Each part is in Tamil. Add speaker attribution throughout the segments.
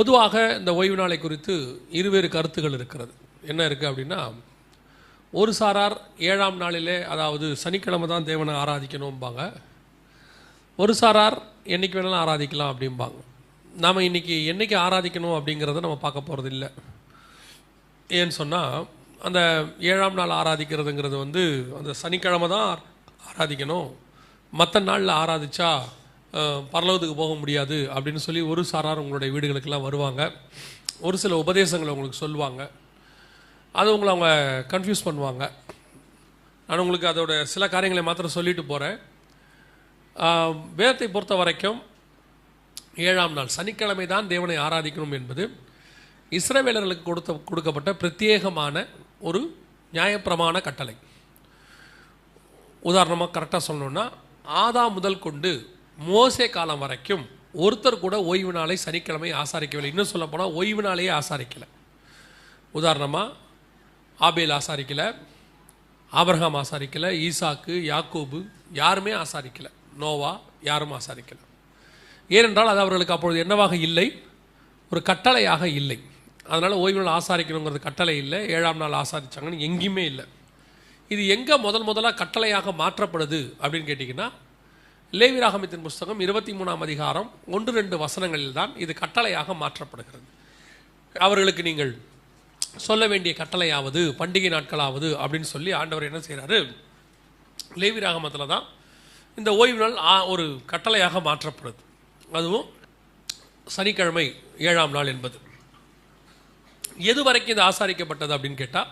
Speaker 1: பொதுவாக இந்த ஓய்வு நாளை குறித்து இருவேறு கருத்துகள் இருக்கிறது. என்ன இருக்குது அப்படின்னா, ஒரு சாரார் 7ஆம் நாளிலே, அதாவது சனிக்கிழமை தான் தேவனை ஆராதிக்கணும்பாங்க. ஒரு சாரார் என்றைக்கு வேணாலும் ஆராதிக்கலாம் அப்படிம்பாங்க. நாம் இன்றைக்கி என்றைக்கு ஆராதிக்கணும் அப்படிங்கிறத நம்ம பார்க்க போகிறது இல்லை. ஏன்னு சொன்னால், அந்த 7ஆம் நாள் ஆராதிக்கிறதுங்கிறது அந்த சனிக்கிழமை தான் ஆராதிக்கணும், மற்ற நாளில் ஆராதித்தா பரலோகத்துக்கு போக முடியாது அப்படின்னு சொல்லி ஒரு சாரார் உங்களுடைய வீடுகளுக்கெல்லாம் வருவாங்க. ஒரு சில உபதேசங்களை உங்களுக்கு சொல்லுவாங்க. அது உங்களை அவங்க கன்ஃபியூஸ் பண்ணுவாங்க. நான் உங்களுக்கு அதோட சில காரியங்களை மாத்திரம் சொல்லிட்டு போகிறேன். வேதத்தை பொறுத்த வரைக்கும் 7ஆம் நாள் சனிக்கிழமை தான் தேவனை ஆராதிக்கணும் என்பது இஸ்ரவேலர்களுக்கு கொடுக்கப்பட்ட பிரத்யேகமான ஒரு நியாயப்பிரமாண கட்டளை. உதாரணமாக கரெக்டாக சொல்லணுன்னா, ஆதாம் முதல் கொண்டு மோசே காலம் வரைக்கும் ஒருத்தர் கூட ஓய்வு நாளை சனிக்கிழமை ஆசாரிக்கவில்லை. இன்னும் சொல்ல போனால் ஓய்வு நாளையே ஆசாரிக்கலை. உதாரணமாக ஆபேல் ஆசாரிக்கலை, ஆபிரகாம் ஆசாரிக்கலை, ஈசாக்கு, யாக்கோபு யாருமே ஆசாரிக்கலை, நோவா யாரும் ஆசாரிக்கலை. ஏனென்றால் அது அவர்களுக்கு அப்பொழுது என்னவாக இல்லை, ஒரு கட்டளையாக இல்லை. அதனால் ஓய்வு நாள் ஆசாரிக்கணுங்கிறது கட்டளை இல்லை. 7ஆம் நாள் ஆசாரித்தாங்கன்னு எங்கேயுமே இல்லை. இது எங்கே முதலாக கட்டளையாக மாற்றப்படுது அப்படின்னு கேட்டிங்கன்னா, லேவியராகமத்தின் புஸ்தகம் 23ஆம் அதிகாரம் 1-2 வசனங்களில் தான் இது கட்டளையாக மாற்றப்படுகிறது. அவர்களுக்கு நீங்கள் சொல்ல வேண்டிய கட்டளையாவது பண்டிகை நாட்களாவது அப்படின்னு சொல்லி ஆண்டவர் என்ன செய்கிறாரு, லேவியராகமத்தில் தான் இந்த ஓய்வு நாள் ஒரு கட்டளையாக மாற்றப்படுது. அதுவும் சனிக்கிழமை 7ஆம் நாள் என்பது எது வரைக்கும் இது ஆசாரிக்கப்பட்டது அப்படின்னு கேட்டால்,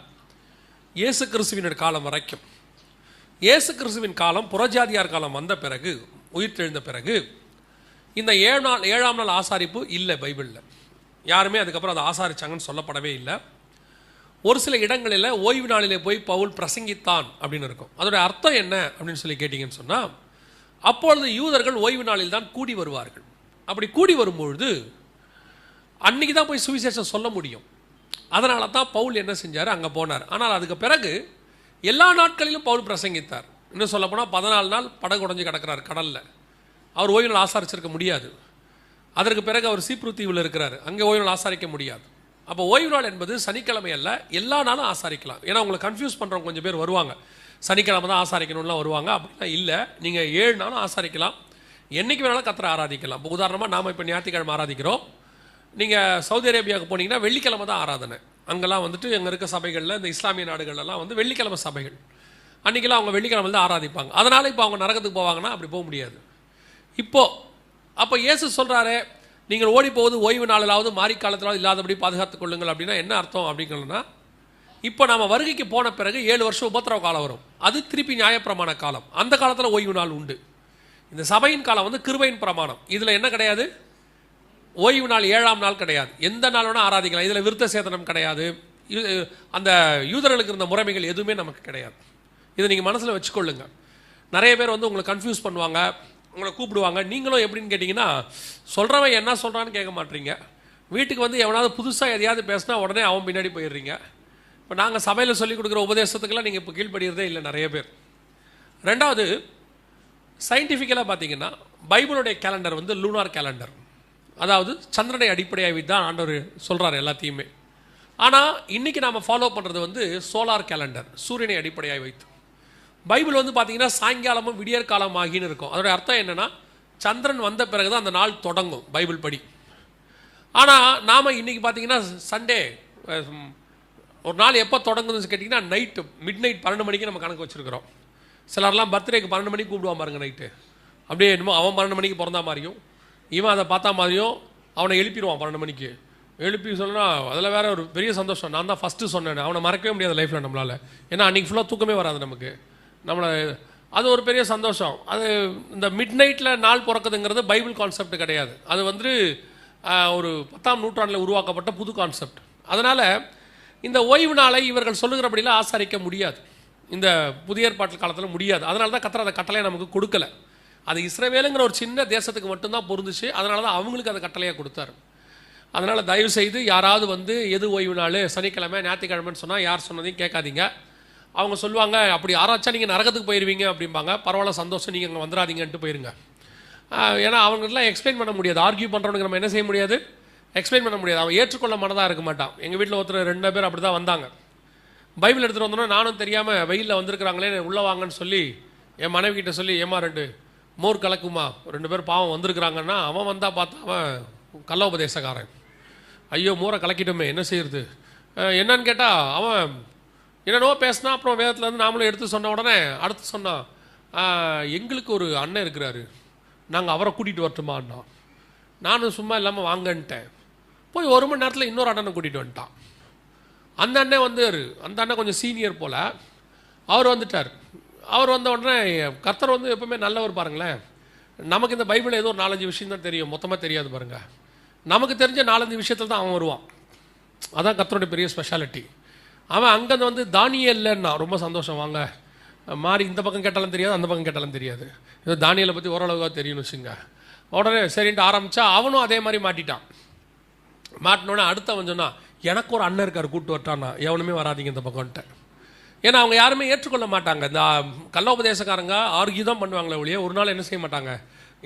Speaker 1: இயேசு கிறிஸ்துவின் காலம் வரைக்கும். இயேசு கிறிஸ்துவின் காலம் புறஜாதியார் காலம் வந்த பிறகு, உயிர்த்தெழுந்த பிறகு இந்த 7ஆம் நாள் ஆசாரிப்பு இல்லை பைபிளில். யாருமே அதுக்கப்புறம் அதை ஆசாரிச்சாங்கன்னு சொல்லப்படவே இல்லை. ஒரு சில இடங்களில் ஓய்வு நாளிலே போய் பவுல் பிரசங்கித்தான் அப்படின்னு இருக்கும். அதோடைய அர்த்தம் என்ன அப்படின்னு சொல்லி கேட்டிங்கன்னு சொன்னால், அப்பொழுது யூதர்கள் ஓய்வு நாளில் தான் கூடி வருவார்கள். அப்படி கூடி வரும்பொழுது அன்றைக்கி தான் போய் சுவிசேஷம் சொல்ல முடியும். அதனால தான் பவுல் என்ன செஞ்சார், அங்கே போனார். ஆனால் அதுக்கு பிறகு எல்லா நாட்களிலும் பவுல் பிரசங்கித்தார். இன்னும் சொல்லப்போனால் 14 நாள் படகு உடைஞ்சு கிடக்கிறார் கடலில். அவர் ஓய்வு நாள் ஆசாரிச்சிருக்க முடியாது. அதற்கு பிறகு அவர் சீப்ரு தீவில் இருக்கிறார், அங்கே ஓய்வு நாள் ஆசாரிக்க முடியாது. அப்போ ஓய்வு நாள் என்பது சனிக்கிழமை அல்ல, எல்லா நாளும் ஆசாரிக்கலாம். ஏன்னா உங்களை கன்ஃபியூஸ் பண்ணுறவங்க கொஞ்சம் பேர் வருவாங்க, சனிக்கிழமை தான் ஆசாரிக்கணும்லாம் வருவாங்க. அப்படின்னா இல்லை, நீங்கள் 7 நாளும் ஆசாரிக்கலாம், என்றைக்கு வேணாலும் கர்த்தரை ஆராதிக்கலாம். இப்போ உதாரணமாக நாம் இப்போ ஞாயிற்றுக்கிழமை ஆராதிக்கிறோம். நீங்கள் சவுதி அரேபியாவுக்கு போனீங்கன்னா வெள்ளிக்கிழமை தான் ஆராதனை. அங்கெல்லாம் எங்கே இருக்க சபைகளில், இந்த இஸ்லாமிய நாடுகள்லாம் வெள்ளிக்கிழமை சபைகள், அன்றைக்கெல்லாம் அவங்க வெள்ளிக்கிழமை தான் ஆராதிப்பாங்க. அதனால் இப்போ அவங்க நரகத்துக்கு போவாங்கன்னா அப்படி போக முடியாது. அப்போ இயேசு சொல்கிறாரு, நீங்கள் ஓடி போவது ஓய்வு நாளிலாவது மாரிக்காலத்திலாவது இல்லாதபடி பாதுகாத்துக் கொள்ளுங்கள். அப்படின்னா என்ன அர்த்தம் அப்படின்னா, இப்போ நம்ம வருகைக்கு போன பிறகு 7 வருஷம் உபத்திரவ காலம் வரும். அது திருப்பி நியாயப்பிரமாண காலம். அந்த காலத்தில் ஓய்வு நாள் உண்டு. இந்த சபையின் காலம் கிருபையின் பிரமாணம். இதில் என்ன கிடையாது, ஓய்வு நாள் 7ஆம் நாள் கிடையாது. எந்த நாள் வேணால் ஆராதிக்கலாம். இதில் விருத்த சேதனம் கிடையாது. அந்த யூதர்களுக்கு இருந்த முறைமைகள் எதுவுமே நமக்கு கிடையாது. இதை நீங்கள் மனசில் வச்சுக்கொள்ளுங்க. நிறைய பேர் உங்களை கன்ஃபியூஸ் பண்ணுவாங்க, உங்களை கூப்பிடுவாங்க. நீங்களும் எப்படின்னு கேட்டிங்கன்னா, சொல்கிறவன் என்ன சொல்கிறான்னு கேட்க மாட்டீங்க. வீட்டுக்கு எவனாவது புதுசாக எதையாவது பேசினா உடனே அவன் பின்னாடி போயிடுறீங்க. இப்போ நாங்கள் சபையில் சொல்லிக் கொடுக்குற உபதேசத்துக்கெல்லாம் நீங்கள் இப்போ கீழ்படுகிறதே இல்லை நிறைய பேர். ரெண்டாவது, சயின்டிஃபிக்கலாக பார்த்தீங்கன்னா பைபிளுடைய கேலண்டர் லூனார் கேலண்டர், அதாவது சந்திரனை அடிப்படையாக வைத்து தான் ஆண்டவர் சொல்கிறார் எல்லாத்தையுமே. ஆனால் இன்றைக்கி நாம் ஃபாலோ பண்ணுறது சோலார் கேலண்டர், சூரியனை அடிப்படையாக வைத்து. பைபிள் பார்த்தீங்கன்னா சாயங்காலமும் விடியற்காலம் ஆகின்னு இருக்கும். அதோடைய அர்த்தம் என்னென்னா, சந்திரன் வந்த பிறகு தான் அந்த நாள் தொடங்கும் பைபிள் படி. ஆனால் நாம் இன்றைக்கி பார்த்தீங்கன்னா சண்டே ஒரு நாள் எப்போ தொடங்குதுன்னு கேட்டிங்கன்னா, நைட்டு மிட்-நைட் 12 மணிக்கு நம்ம கணக்கு வச்சுருக்கிறோம். சிலர்லாம் பர்த்டேக்கு 12 மணிக்கு கூப்பிடுவான் பாருங்க நைட்டு. அப்படியே என்னமோ அவன் 12 மணிக்கு பிறந்தா மாதிரியும், இவன் அதை பார்த்தா மாதிரியும் அவனை எழுப்பிடுவான் 12 மணிக்கு. எழுப்பி சொன்னால் அதில் வேறு ஒரு பெரிய சந்தோஷம். நான் தான் ஃபஸ்ட்டு சொன்னேன், அவனை மறக்கவே முடியாது லைஃப்பில் நம்மளால். ஏன்னா அன்றைக்கி ஃபுல்லாக தூக்கமே வராது நமக்கு. அது ஒரு பெரிய சந்தோஷம். அது இந்த மிட்-நைட்டில் நாள் பிறக்குதுங்கிறது பைபிள் கான்செப்ட் கிடையாது. அது ஒரு 10ஆம் நூற்றாண்டில் உருவாக்கப்பட்ட புது கான்செப்ட். அதனால் இந்த ஓய்வு நாளை இவர்கள் சொல்லுகிறபடிலாம் ஆசாரிக்க முடியாது. இந்த புதிய ஏற்பாட்டு காலத்தில் முடியாது. அதனால தான் கர்த்தர் அந்த கட்டளையை நமக்கு கொடுக்கலை. அது இஸ்ரவேலுங்கிற ஒரு சின்ன தேசத்துக்கு மட்டும்தான் பொருந்துச்சு. அதனால தான் அவங்களுக்கு அந்த கட்டளையாக கொடுத்தாரு. அதனால் தயவு செய்து யாராவது எது ஓய்வு நாள், சனிக்கிழமை, ஞாயிற்றுக்கிழமைன்னு சொன்னால் யார் சொன்னதையும் கேட்காதீங்க. அவங்க சொல்லுவாங்க, அப்படி ஆராய்ச்சா நீங்கள் நரகத்துக்கு போயிடுவீங்க அப்படிம்பாங்க. பரவாயில்ல, சந்தோஷம், நீங்கள் அங்கே வந்துடாதீங்கன்ட்டு போயிருங்க. ஏன்னா அவங்களாம் எக்ஸ்பிளைன் பண்ண முடியாது, ஆர்கியூ பண்ணுறவனுக்கு நம்ம என்ன செய்ய முடியாது, எக்ஸ்பிளைன் பண்ண முடியாது. அவன் ஏற்றுக்கொள்ள மனதாக இருக்க மாட்டான். எங்கள் வீட்டில் ஒருத்தர் 2 பேர் அப்படி தான் வந்தாங்க. பைபிள் எடுத்துகிட்டு வந்தோன்னா நானும் தெரியாமல் வெயிலில் வந்திருக்கிறாங்களே உள்ளே வாங்கன்னு சொல்லி என் மனைவி கிட்ட சொல்லி, ஏமா 2 மோர் கலக்குமா, 2 பேர் பாவம் வந்திருக்கிறாங்கன்னா, அவன் வந்தால் பார்த்தா அவன் கள்ளோபதேசக்காரன். ஐயோ மோரை கலக்கிட்டோமே என்ன செய்யறது, என்னன்னு கேட்டால் அவன் என்னென்னவோ பேசினா. அப்புறம் வேதத்துலேருந்து நாமளும் எடுத்து சொன்ன உடனே அடுத்து சொன்னான், எங்களுக்கு ஒரு அண்ணன் இருக்கிறாரு, நாங்கள் அவரை கூட்டிகிட்டு வரட்டுமான்னா. நானும் சும்மா இல்லாமல் வாங்கன்ட்டேன். போய் 1 மணி நேரத்தில் இன்னொரு அண்ணனை கூட்டிகிட்டு வந்துட்டான். அந்த அண்ணன் வந்தார். அந்த அண்ணன் கொஞ்சம் சீனியர் போல். அவர் வந்துட்டார். அவர் வந்த உடனே கர்த்தர் வந்து எப்பவுமே நல்லவர் பாருங்களேன். நமக்கு இந்த பைபிளில் ஏதோ ஒரு 4-5 விஷயம் தான் தெரியும், மொத்தமாக தெரியாது பாருங்கள். நமக்கு தெரிஞ்ச 4-5 விஷயத்தில் தான் அவன் வருவான். அதான் கர்த்தருடைய பெரிய ஸ்பெஷாலிட்டி. அவன் அங்கேருந்து வந்து தானியேல்னா ரொம்ப சந்தோஷம், வாங்க மாறி இந்த பக்கம் கேட்டாலும் தெரியாது, அந்த பக்கம் கேட்டாலும் தெரியாது, ஏதோ தானியேலை பற்றி ஓரளவுக்காக தெரியும்னு வச்சுங்க. உடனே சரின்ட்டு ஆரம்பித்தா அவனும் அதே மாதிரி மாட்டிட்டான். மாட்டினோடனே அடுத்தவன் சொன்னான், எனக்கு ஒரு அண்ணன் இருக்கார் கூப்பிட்டு வரட்டான்னா. எவனுமே வராதிங்க இந்த பக்கம்ன்ட்டு. ஏன்னா அவங்க யாருமே ஏற்றுக்கொள்ள மாட்டாங்க. இந்த கள்ளோபதேசக்காரங்க ஆர்கியூ தான் பண்ணுவாங்களே ஒழிய ஒரு நாள் என்ன செய்ய மாட்டாங்க,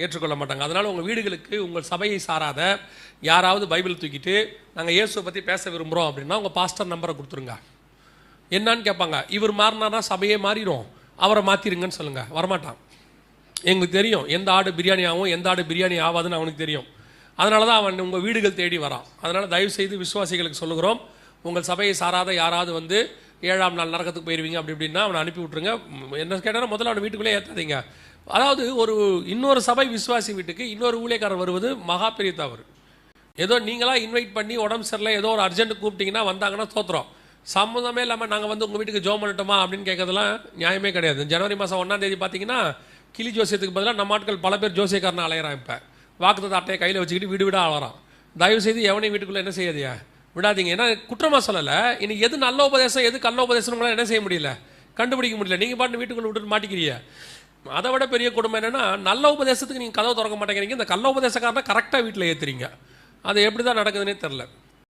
Speaker 1: ஏற்றுக்கொள்ள மாட்டாங்க. அதனால் உங்கள் வீடுகளுக்கு உங்கள் சபையை சாராத யாராவது பைபிள் தூக்கிட்டு நாங்கள் இயேசுவை பற்றி பேச விரும்புகிறோம் அப்படின்னா உங்கள் பாஸ்டர் நம்பரை கொடுத்துருங்க. என்னான்னு கேட்பாங்க. இவர் மாறினானா சபையே மாறிடும், அவரை மாற்றிருங்கன்னு சொல்லுங்கள். வரமாட்டான். எங்களுக்கு தெரியும் எந்த ஆடு பிரியாணி ஆகும், எந்த ஆடு பிரியாணி ஆகாதுன்னு அவனுக்கு தெரியும். அதனால தான் அவன் உங்கள் வீடுகள் தேடி வரான். அதனால் தயவுசெய்து விசுவாசிகளுக்கு சொல்லுகிறோம், உங்கள் சபையை சாராத யாராவது வந்து 7ஆம் நாள் நரகத்துக்கு போயிடுவீங்க அப்படி இப்படின்னா அவனை அனுப்பி விட்ருங்க. என்ன கேட்டால் முதல்ல அவனை வீட்டுக்குள்ளே ஏற்றாதீங்க. அதாவது இன்னொரு சபை விசுவாசி வீட்டுக்கு இன்னொரு ஊழியக்காரர் வருவது மகா பெரிய தவறு. ஏதோ நீங்களாக இன்வைட் பண்ணி உடம்பு சரியில்லை ஏதோ ஒரு அர்ஜென்ட் கூப்பிட்டிங்கன்னா வந்தாங்கன்னா தோற்றுறோம். சம்மந்தமே இல்லாமல் நாங்கள் வந்து உங்கள் வீட்டுக்கு ஜோம் பண்ணட்டுமா அப்படின்னு கேட்கறதுலாம் நியாயமே கிடையாது. ஜனவரி மாதம் 1ஆம் தேதி பார்த்தீங்கன்னா கிளி ஜோசியத்துக்கு பதிலாக நம்ம ஆட்கள் பல பேர் ஜோசியக்காரனை அலையிறான். இப்போ வாக்குத்தத்த அட்டையை கையில் வச்சுக்கிட்டு வீடு வீடாக அலறான். தயவுசெய்து எவனையும் வீட்டுக்குள்ளே என்ன செய்யாதியா விடாதீங்க. ஏன்னா குற்றமாக சொல்லலை, இன்னைக்கு எது நல்ல உபதேசம் எது கள்ள உபதேசம் உங்களால் என்ன செய்ய முடியல, கண்டுபிடிக்க முடியல. நீங்கள் பாட்டு வீட்டுக்குள்ளே விட்டுட்டு மாட்டிக்கிறீங்க. அதை விட பெரிய கொடுமை என்னென்னா, நல்ல உபதேசத்துக்கு நீங்கள் கதவை திறக்க மாட்டேங்கிறீங்க, இந்த கள்ள உபதேசக்காரனை கரெக்டாக வீட்டில் ஏற்றுறீங்க. அது எப்படி தான் நடக்குதுன்னே தெரில.